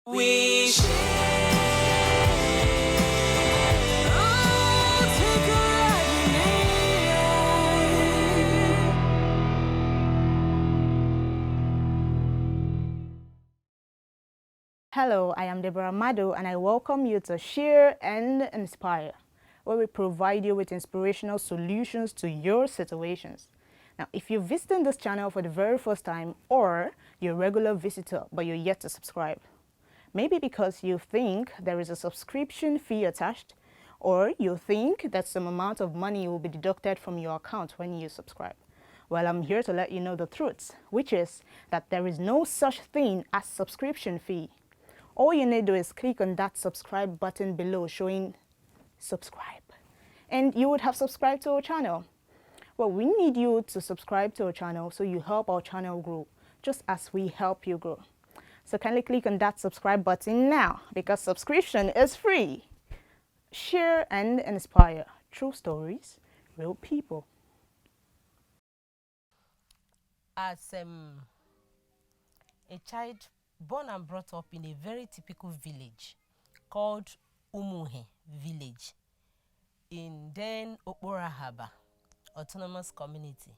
We share. Oh, take a Hello, I am Deborah Mado and I welcome you to Share and Inspire, where we provide you with inspirational solutions to your situations. Now, if you're visiting this channel for the very first time or you're a regular visitor but you're yet to subscribe, maybe because you think there is a subscription fee attached, or you think that some amount of money will be deducted from your account when you subscribe. Well, I'm here to let you know the truth, which is that there is no such thing as subscription fee. All you need to do is click on that subscribe button below showing subscribe, and you would have subscribed to our channel. Well, we need you to subscribe to our channel so you help our channel grow, just as we help you grow. So kindly click on that subscribe button now, because subscription is free. Share and inspire. True stories, real people. As a child born and brought up in a very typical village called Umuhe village in then Okporahaba autonomous community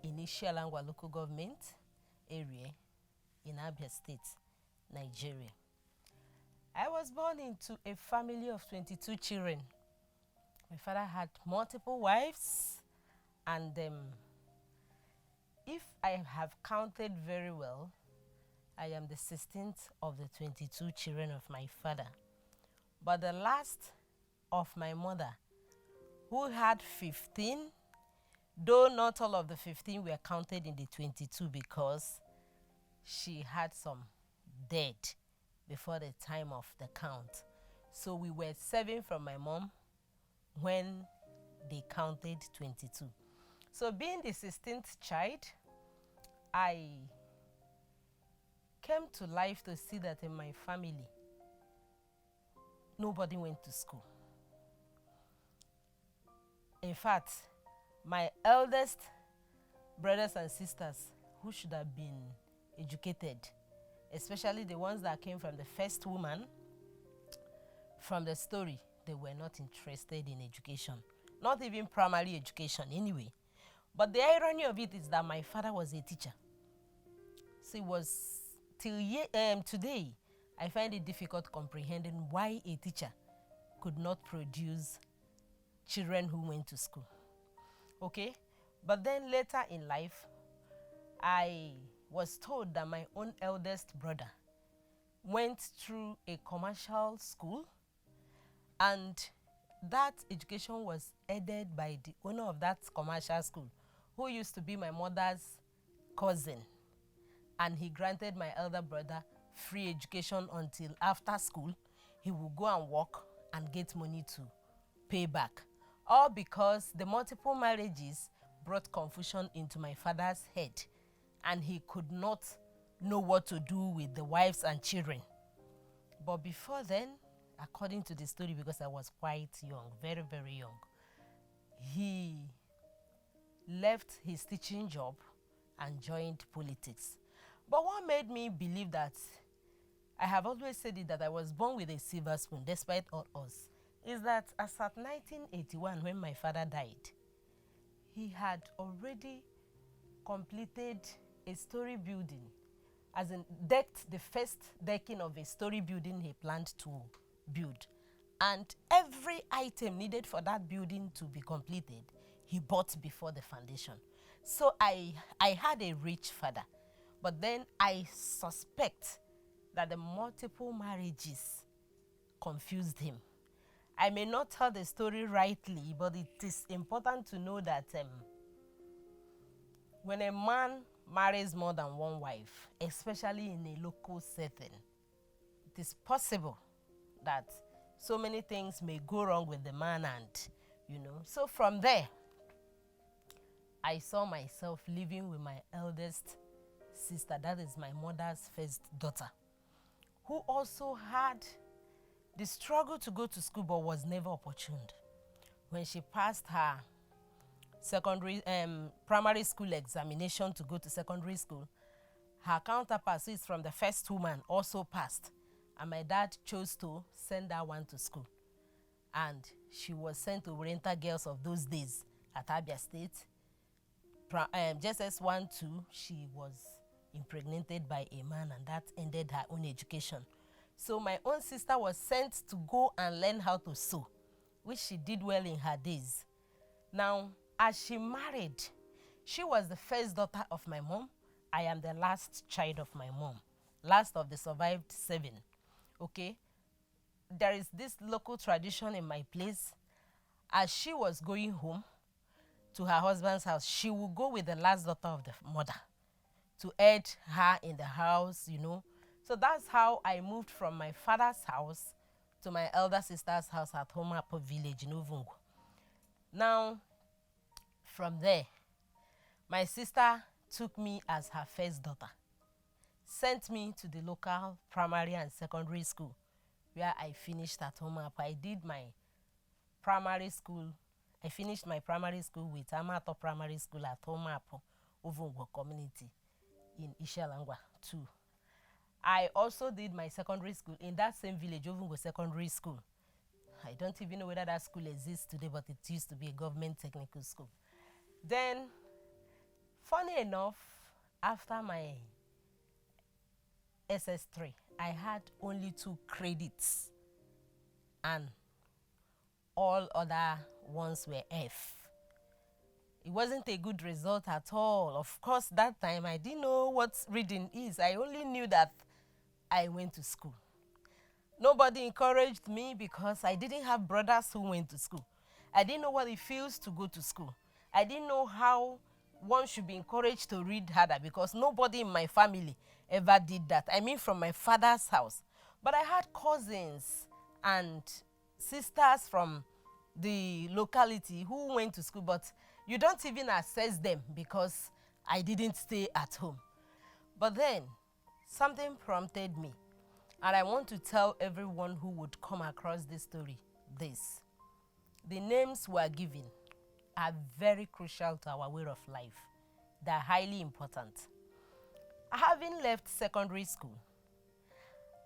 in Ishialangwa local government area in Abia State, Nigeria. I was born into a family of 22 children. My father had multiple wives, and if I have counted very well, I am the 16th of the 22 children of my father. But the last of my mother, who had 15, though not all of the 15 were counted in the 22 because she had some dead before the time of the count. So we were 7 from my mom when they counted 22. So being the 16th child, I came to life to see that in my family, nobody went to school. In fact, my eldest brothers and sisters who should have been educated, especially the ones that came from the first woman from the story, they were not interested in education, not even primary education anyway. But the irony of it is that my father was a teacher. So it was till today, I find it difficult comprehending why a teacher could not produce children who went to school. Okay? But then later in life, I was told that my own eldest brother went through a commercial school, and that education was aided by the owner of that commercial school, who used to be my mother's cousin. And he granted my elder brother free education until after school he would go and work and get money to pay back. All because the multiple marriages brought confusion into my father's head, and he could not know what to do with the wives and children. But before then, according to the story, because I was quite young, very, very young, he left his teaching job and joined politics. But what made me believe that, I have always said it, that I was born with a silver spoon despite all odds, is that as at 1981, when my father died, he had already completed a story building, as in decked the first decking of a story building he planned to build. And every item needed for that building to be completed, he bought before the foundation. So I had a rich father. But then I suspect that the multiple marriages confused him. I may not tell the story rightly, but it is important to know that when a man marries more than one wife, especially in a local setting, it is possible that so many things may go wrong with the man, and So from there, I saw myself living with my eldest sister, that is my mother's first daughter, who also had the struggle to go to school but was never opportuned. When she passed her primary school examination to go to secondary school, her counterpart, who is from the first woman, also passed. And my dad chose to send that one to school. And she was sent to Oriental Girls of those days at Abia State. Just as 1-2, she was impregnated by a man, and that ended her own education. So my own sister was sent to go and learn how to sew, which she did well in her days. Now, as she married, she was the first daughter of my mom. I am the last child of my mom, last of the survived 7. Okay? There is this local tradition in my place. As she was going home to her husband's house, she would go with the last daughter of the mother to aid her in the house, you know. So that's how I moved from my father's house to my elder sister's house at Homapo village in Uvungu. Now, from there, my sister took me as her first daughter, sent me to the local primary and secondary school where I finished at Homapo. I did my primary school. I finished my primary school with Amato Primary School at Homapo, Uvungu community in Ishalangwa too. I also did my secondary school in that same village, Uvungu Secondary School. I don't even know whether that school exists today, but it used to be a government technical school. Then, funny enough, after my SS3, I had only 2 credits and all other ones were F. It wasn't a good result at all. Of course, that time I didn't know what reading is. I only knew that I went to school. Nobody encouraged me because I didn't have brothers who went to school. I didn't know what it feels to go to school. I didn't know how one should be encouraged to read harder because nobody in my family ever did that. I mean, from my father's house. But I had cousins and sisters from the locality who went to school, but you don't even assess them because I didn't stay at home. But then, something prompted me, and I want to tell everyone who would come across this story this. The names we are given are very crucial to our way of life. They are highly important. Having left secondary school,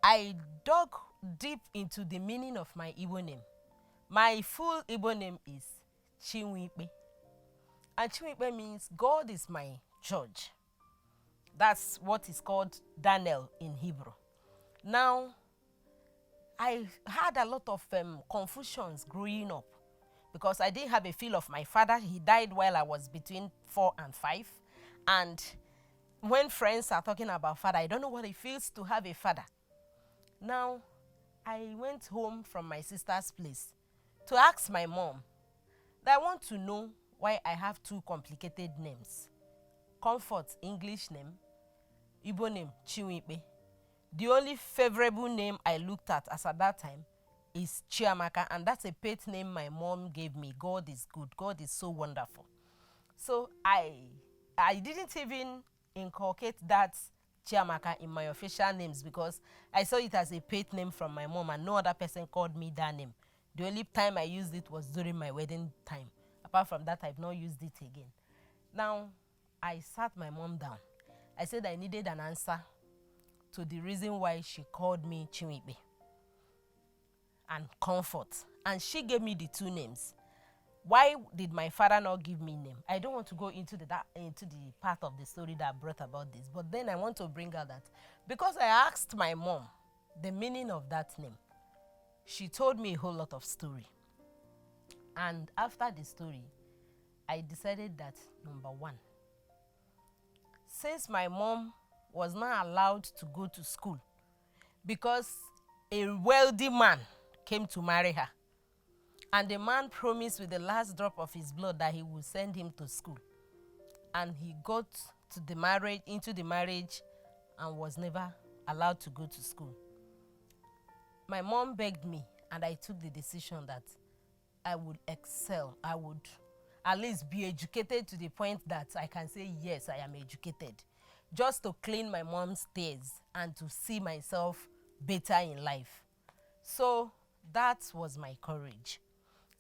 I dug deep into the meaning of my Igbo name. My full Igbo name is Chinwe. And Chinwe means God is my judge. That's what is called Daniel in Hebrew. Now, I had a lot of confusions growing up because I didn't have a feel of my father. He died while I was between 4 and 5. And when friends are talking about father, I don't know what it feels to have a father. Now, I went home from my sister's place to ask my mom that I want to know why I have 2 complicated names. Comfort, English name, Igbo name, Chinwe. The only favorable name I looked at as at that time is Chiamaka, and that's a pet name my mom gave me. God is good. God is so wonderful. So I didn't even inculcate that Chiamaka in my official names because I saw it as a pet name from my mom and no other person called me that name. The only time I used it was during my wedding time. Apart from that, I've not used it again. Now, I sat my mom down. I said I needed an answer to the reason why she called me Chinwe and Comfort. And she gave me the 2 names. Why did my father not give me name? I don't want to go into the part of the story that brought about this, but then I want to bring out that because I asked my mom the meaning of that name, she told me a whole lot of story. And after the story, I decided that, number 1, since my mom was not allowed to go to school because a wealthy man came to marry her, and the man promised with the last drop of his blood that he would send him to school, and he got to the marriage, into the marriage, and was never allowed to go to school. My mom begged me, and I took the decision that I would excel. I would at least be educated to the point that I can say, yes, I am educated. Just to clean my mom's tears and to see myself better in life. So that was my courage.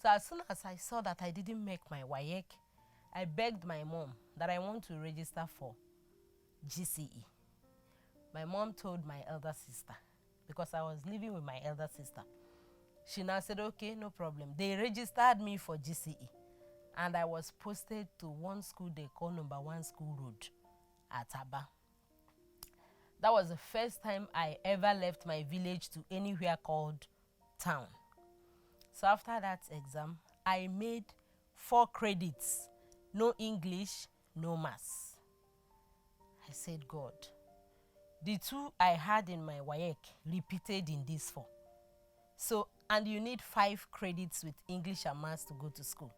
So as soon as I saw that I didn't make my WAEC, I begged my mom that I want to register for GCE. my mom told my elder sister, because I was living with my elder sister. She now said, okay, no problem. They registered me for GCE, and I was posted to one school they call number 1 school road at Aba. That was the first time I ever left my village to anywhere called town. So after that exam, I made 4 credits. No English, no maths. I said, God, the 2 I had in my WAEC repeated in these 4. So, and you need 5 credits with English and maths to go to school.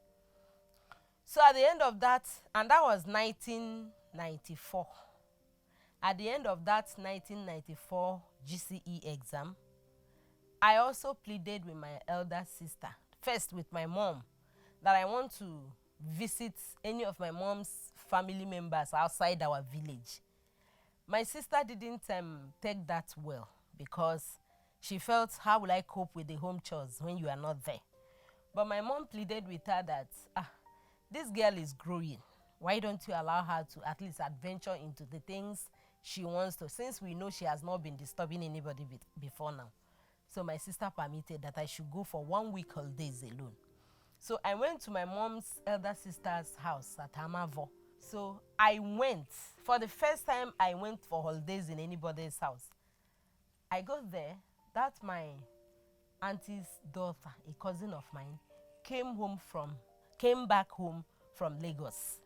So at the end of that, and that was 1994. At the end of that 1994 GCE exam, I also pleaded with my elder sister, first with my mom, that I want to visit any of my mom's family members outside our village. My sister didn't take that well, because she felt, how will I cope with the home chores when you are not there? But my mom pleaded with her that, this girl is growing. Why don't you allow her to at least adventure into the things she wants to, since we know she has not been disturbing anybody before now. So my sister permitted that I should go for 1 week holidays alone. So I went to my mom's elder sister's house at Amavo. So I went, for the first time I went for holidays in anybody's house. I got there, that my auntie's daughter, a cousin of mine, came back home from Lagos.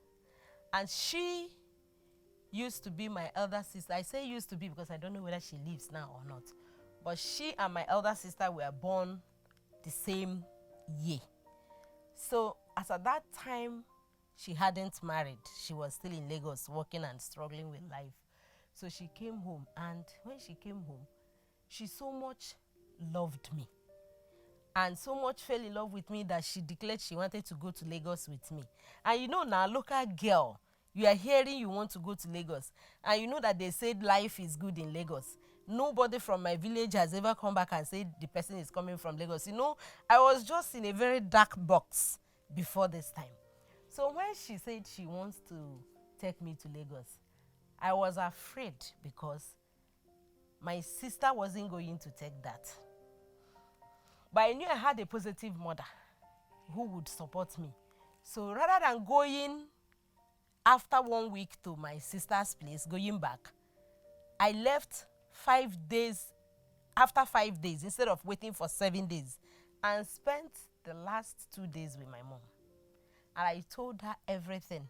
And she used to be my elder sister. I say used to be because I don't know whether she lives now or not. But she and my elder sister were born the same year. So as at that time, she hadn't married. She was still in Lagos working and struggling with life. So she came home, and when she came home, she so much loved me and so much fell in love with me that she declared she wanted to go to Lagos with me. And you know now, local girl, you are hearing you want to go to Lagos, and you know that they said life is good in Lagos. Nobody from my village has ever come back and said the person is coming from Lagos. You know, I was just in a very dark box before this time. So when she said she wants to take me to Lagos, I was afraid, because my sister wasn't going to take that. But I knew I had a positive mother who would support me. So rather than going after 1 week to my sister's place, going back, I left 5 days, after 5 days, instead of waiting for 7 days, and spent the last 2 days with my mom. And I told her everything.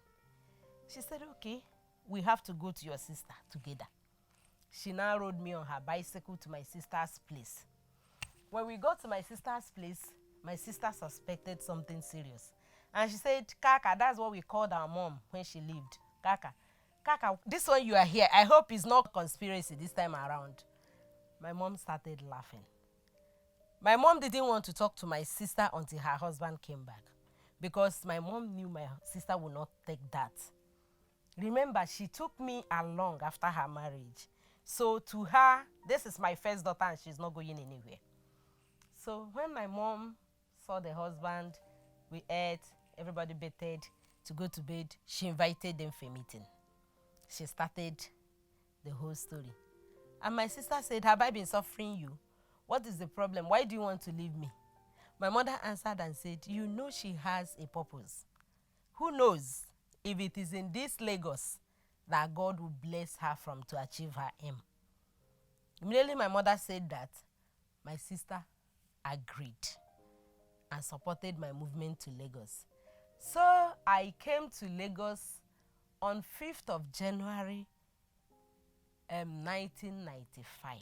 She said, okay, we have to go to your sister together. She now rode me on her bicycle to my sister's place. When we got to my sister's place, my sister suspected something serious. And she said, Kaka, that's what we called our mom when she lived. Kaka, Kaka, this one you are here, I hope it's not conspiracy this time around. My mom started laughing. My mom didn't want to talk to my sister until her husband came back, because my mom knew my sister would not take that. Remember, she took me along after her marriage. So to her, this is my first daughter and she's not going anywhere. So when my mom saw the husband, we ate, everybody betted to go to bed, she invited them for a meeting. She started the whole story. And my sister said, have I been suffering you? What is the problem? Why do you want to leave me? My mother answered and said, you know she has a purpose. Who knows if it is in this Lagos that God will bless her from to achieve her aim. Immediately my mother said that, my sister agreed and supported my movement to Lagos. So I came to Lagos on 5th of January 1995.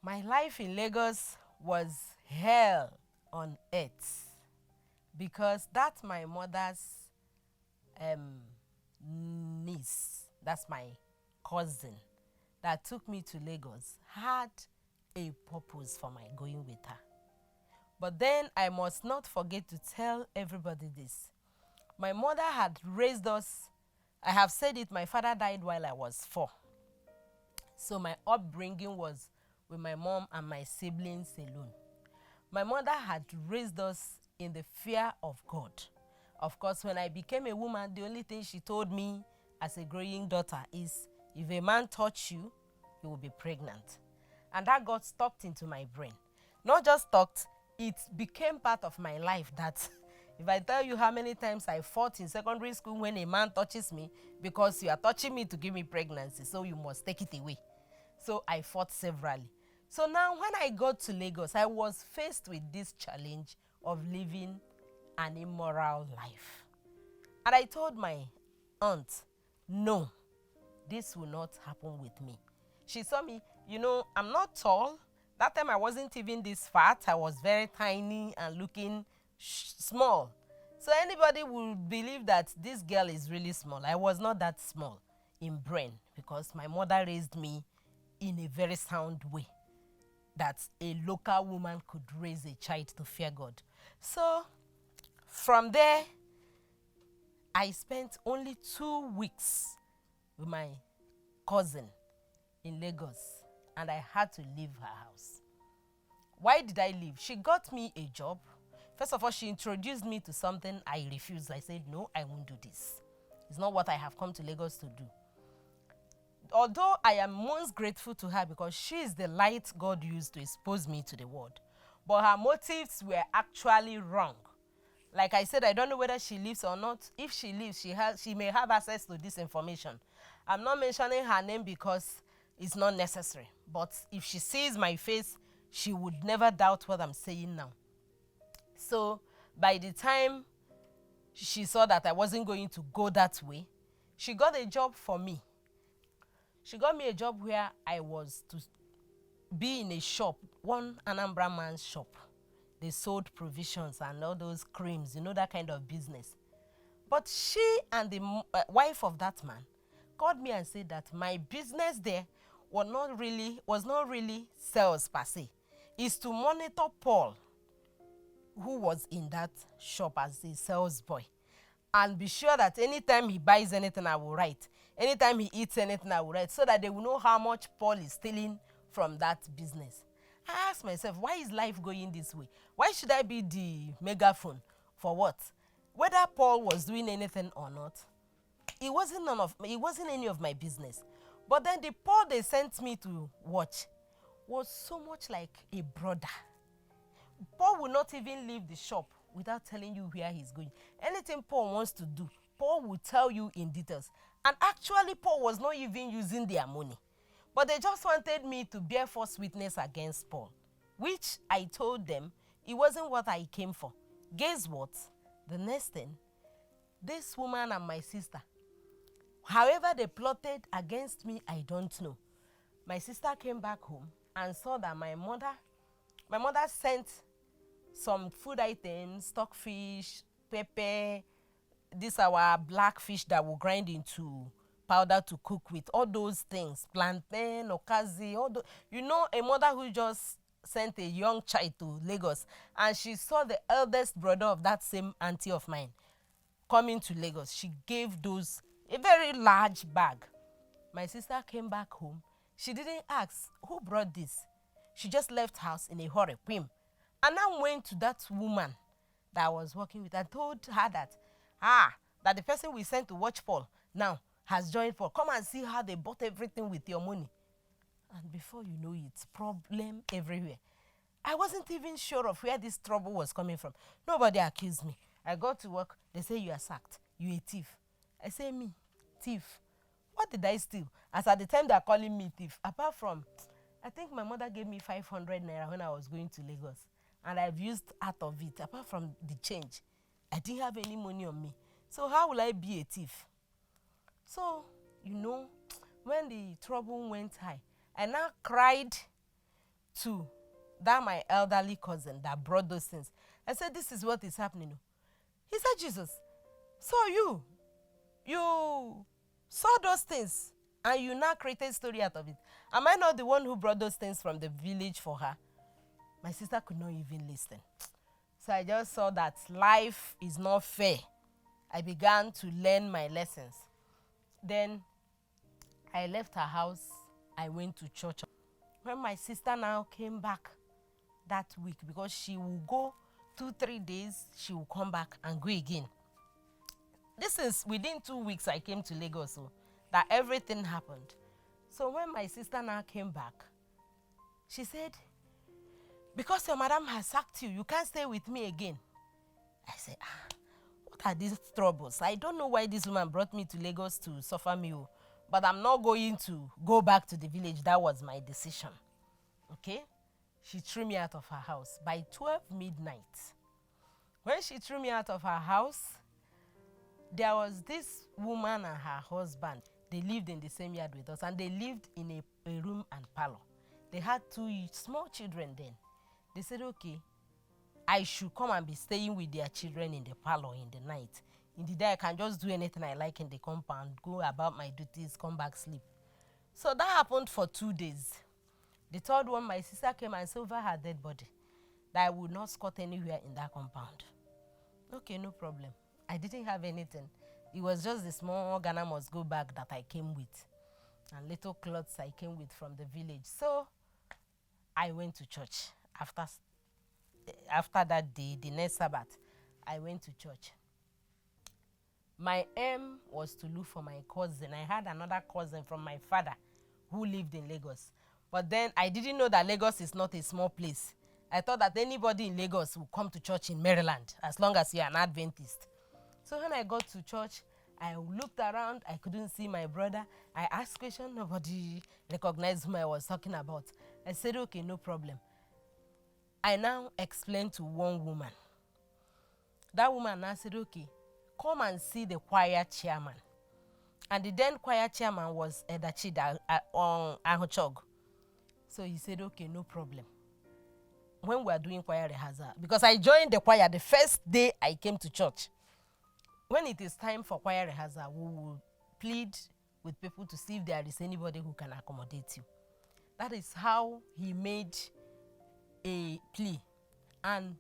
My life in Lagos was hell on earth, because that's my mother's niece, that's my cousin that took me to Lagos, had a purpose for my going with her. But then I must not forget to tell everybody this. My mother had raised us. I have said it, my father died while I was 4. So my upbringing was with my mom and my siblings alone. My mother had raised us in the fear of God. Of course, when I became a woman, the only thing she told me as a growing daughter is, If a man touch you, you will be pregnant. And that got stuck into my brain. Not just stuck, it became part of my life that if I tell you how many times I fought in secondary school when a man touches me, because you are touching me to give me pregnancy, so you must take it away. So I fought severally. So now when I got to Lagos, I was faced with this challenge of living an immoral life. And I told my aunt, no, this will not happen with me. She saw me, you know, I'm not tall. That time I wasn't even this fat. I was very tiny and looking small. So anybody would believe that this girl is really small. I was not that small in brain because my mother raised me in a very sound way that a local woman could raise a child to fear God. So from there, I spent only 2 weeks with my cousin in Lagos, and I had to leave her house. Why did I leave? She got me a job. First of all, she introduced me to something I refused. I said, no, I won't do this. It's not what I have come to Lagos to do. Although I am most grateful to her because she is the light God used to expose me to the world. But her motives were actually wrong. Like I said, I don't know whether she lives or not. If she lives, she may have access to this information. I'm not mentioning her name because it's not necessary. But if she sees my face, she would never doubt what I'm saying now. So by the time she saw that I wasn't going to go that way, she got a job for me. She got me a job where I was to be in a shop, one Anambra man's shop. They sold provisions and all those creams, you know, that kind of business. But she and the wife of that man called me and said that my business there was not really sales per se. It's to monitor Paul, who was in that shop as a sales boy, and be sure that anytime he buys anything, I will write. Anytime he eats anything, I will write, so that they will know how much Paul is stealing from that business. I asked myself, why is life going this way? Why should I be the megaphone? For what? Whether Paul was doing anything or not, it wasn't any of my business. But then the Paul they sent me to watch was so much like a brother. Paul will not even leave the shop without telling you where he's going. Anything Paul wants to do, Paul will tell you in details. And actually, Paul was not even using their money. But they just wanted me to bear false witness against Paul, which I told them it wasn't what I came for. Guess what? The next thing, this woman and my sister, however they plotted against me, I don't know. My sister came back home and saw that my mother sent some food items, stockfish, pepper, this our black fish that will grind into powder to cook with, all those things, plantain, okazi, all those. You know, a mother who just sent a young child to Lagos and she saw the eldest brother of that same auntie of mine coming to Lagos. She gave those a very large bag. My sister came back home. She didn't ask who brought this. She just left house in a hurry, whim. And I went to that woman that I was working with and told her that, that the person we sent to watch Paul now has joined Paul. Come and see how they bought everything with your money. And before you know it, problem everywhere. I wasn't even sure of where this trouble was coming from. Nobody accused me. I got to work. They say you are sacked. You a thief. I say, me, thief. What did I steal? As at the time they are calling me thief. Apart from, I think my mother gave me 500 naira when I was going to Lagos. And I've used out of it. Apart from the change, I didn't have any money on me. So how will I be a thief? So, you know, when the trouble went high, I now cried to that my elderly cousin that brought those things. I said, this is what is happening. He said, Jesus, so you saw those things and you now created a story out of it. Am I not the one who brought those things from the village for her? My sister could not even listen. So I just saw that life is not fair. I began to learn my lessons. Then I left her house. I went to church. When my sister now came back that week, because she will go 2-3 days, she will come back and go again. This is within 2 weeks I came to Lagos, so that everything happened. So when my sister now came back, she said, because your madam has sacked you, you can't stay with me again. I said, what are these troubles? I don't know why this woman brought me to Lagos to suffer me, but I'm not going to go back to the village. That was my decision. Okay? She threw me out of her house by 12 midnight. When she threw me out of her house, there was this woman and her husband. They lived in the same yard with us, and they lived in a room and parlor. They had 2 small children then. They said, okay, I should come and be staying with their children in the parlor in the night. In the day, I can just do anything I like in the compound, go about my duties, come back, sleep. So that happened for 2 days. The third one, my sister came and said over her dead body that I would not squat anywhere in that compound. Okay, no problem. I didn't have anything. It was just the small Ghana must go bag that I came with, and little clothes I came with from the village. So I went to church. After that day, the next Sabbath, I went to church. My aim was to look for my cousin. I had another cousin from my father who lived in Lagos. But then I didn't know that Lagos is not a small place. I thought that anybody in Lagos would come to church in Maryland as long as you're an Adventist. So when I got to church, I looked around. I couldn't see my brother. I asked questions. Nobody recognized whom I was talking about. I said, okay, no problem. I now explained to one woman. That woman now said, okay, come and see the choir chairman. And the then choir chairman was Edachida on Ahochog. So he said, okay, no problem. When we were doing choir rehearsal, because I joined the choir the first day I came to church. When it is time for choir rehearsal, we will plead with people to see if there is anybody who can accommodate you. That is how he made a plea. And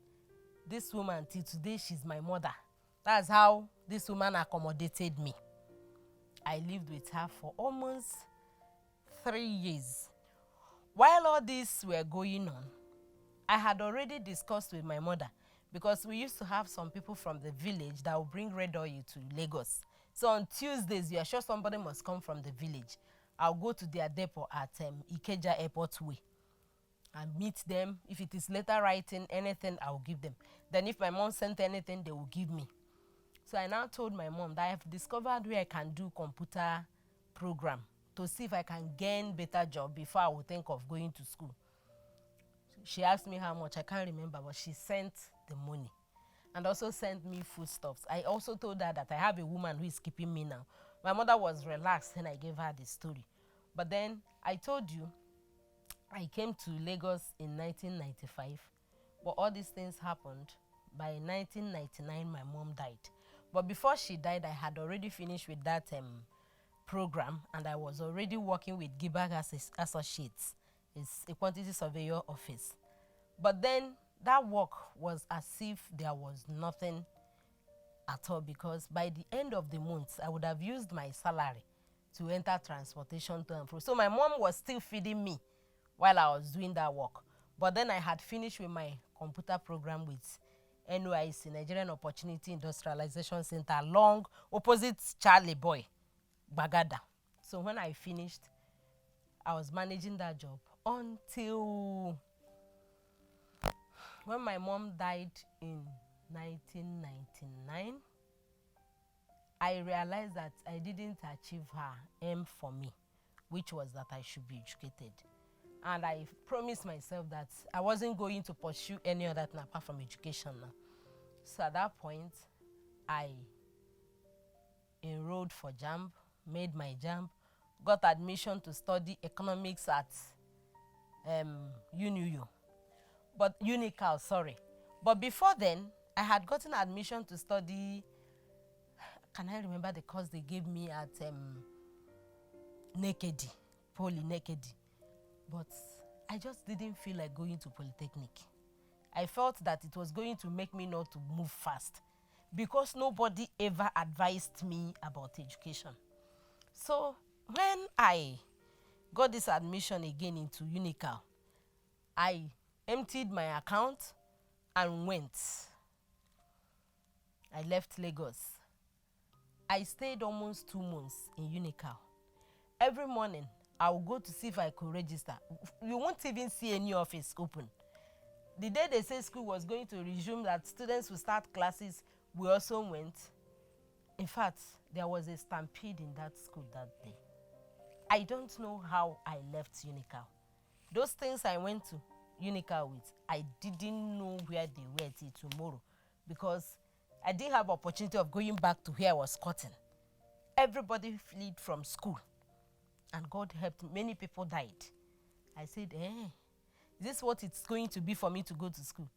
this woman, till today, she's my mother. That's how this woman accommodated me. I lived with her for almost 3 years. While all this were going on, I had already discussed with my mother, because we used to have some people from the village that would bring red oil to Lagos. So on Tuesdays, you are sure somebody must come from the village. I'll go to their depot at Ikeja Airport Way and meet them. If it is letter writing, anything, I will give them. Then if my mom sent anything, they will give me. So I now told my mom that I have discovered where I can do computer program to see if I can gain better job before I would think of going to school. She asked me how much, I can't remember, but she sent the money and also sent me foodstuffs. I also told her that I have a woman who is keeping me now. My mother was relaxed when I gave her the story. But then I told you, I came to Lagos in 1995, but all these things happened. By 1999, my mom died. But before she died, I had already finished with that program, and I was already working with Gibag Associates. It's a quantity surveyor office. But then that work was as if there was nothing at all, because by the end of the month, I would have used my salary to enter transportation to and fro. So my mom was still feeding me while I was doing that work. But then I had finished with my computer program with NOIC, Nigerian Opportunity Industrialization Center, along opposite Charlie Boy, Bagada. So when I finished, I was managing that job until when my mom died in 1999. I realized that I didn't achieve her aim for me, which was that I should be educated. And I promised myself that I wasn't going to pursue any other thing apart from education now. So at that point, I enrolled for JAMB, made my JAMB, got admission to study economics at UNICAL, sorry. But before then, I had gotten admission to study, can I remember the course they gave me at Nekedi, Poly Nekedi. But I just didn't feel like going to Polytechnic. I felt that it was going to make me not to move fast, because nobody ever advised me about education. So when I got this admission again into UNICAL, I emptied my account and went. I left Lagos. I stayed almost 2 months in UNICAL. Every morning, I will go to see if I could register. You won't even see any office open. The day they say school was going to resume, that students will start classes, we also went. In fact, there was a stampede in that school that day. I don't know how I left Unical. Those things I went to Unical with, I didn't know where they were till tomorrow, because I didn't have opportunity of going back to where I was cutting. Everybody fled from school, and God helped, many people died. I said, is this what it's going to be for me to go to school?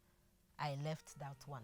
I left that one.